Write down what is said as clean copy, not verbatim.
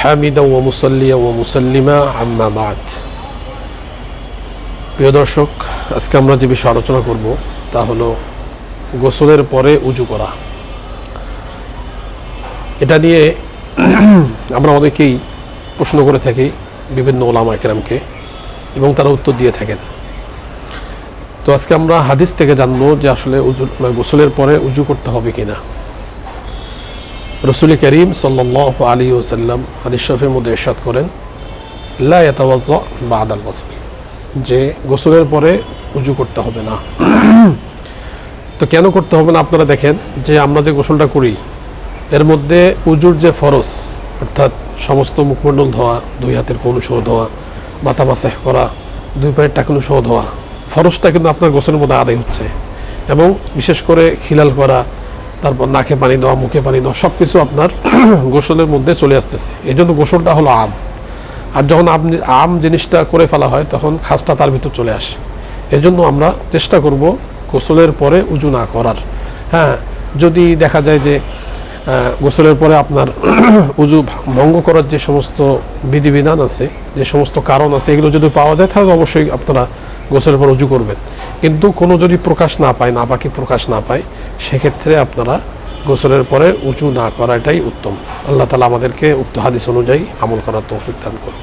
حامدا ومصليا ومسلما عما بعد প্রিয় দর্শক, আজকে আমরা যে বিষয়ে আলোচনা করব তা হলো গোসলের পরে উজু করা। এটা নিয়ে আমরা অনেকেই প্রশ্ন করে থাকি বিভিন্ন ওলামা একরামকে, এবং তারা উত্তর দিয়ে থাকেন। তো আজকে আমরা হাদিস থেকে জানবো যে আসলে গোসলের পরে উজু করতে হবে কিনা। রাসূল করিম সাল্লাল্লাহু আলাইহি ওয়াসাল্লাম হাদিস শরীফের মধ্যে ইরশাদ করেন, লা ইয়াতাওয়াজ্জা বাদাল গোসল, যে গোসলের পরে উজু করতে হবে না। তো কেন করতে হবে না? আপনারা দেখেন যে আমরা যে গোসলটা করি এর মধ্যে উজুর যে ফরজ, অর্থাৎ সমস্ত মুখমণ্ডল ধোয়া, দুই হাতের কনুই সহ ধোয়া, মাথা মাসাহ করা, দুই পায়ের টাকনু সহ ধোয়া, ফরজটা কিন্তু আপনার গোসলের মধ্যে আদায় হচ্ছে। এবং বিশেষ করে খিলাল করা, তারপর নাকে পানি দেওয়া, মুখে পানি দেওয়া, সব কিছু আপনার গোসলের মধ্যে চলে আসতেছে। এই জন্য গোসলটা হলো আম। আর যখন আম জিনিসটা করে ফেলা হয় তখন খাসটা তার ভিতর চলে আসে। এই জন্য আমরা চেষ্টা করব গোসলের পরে উজু না করার। হ্যাঁ, যদি দেখা যায় যে গোসলের পরে আপনার উজু ভঙ্গ করার যে সমস্ত বিধিবিধান আছে, যে সমস্ত কারণ আছে, এগুলো যদি পাওয়া যায় তাহলে অবশ্যই আপনারা গোসলের পর উজু করবেন। কিন্তু কোনো যদি প্রকাশ না পায়, নাপাকি প্রকাশ না পায়, সেক্ষেত্রে আপনারা গোসলের পরে উজু না করাটাই উত্তম। আল্লাহ তাআলা আমাদেরকে উক্ত হাদিস অনুযায়ী আমল করার তৌফিক দান করুন।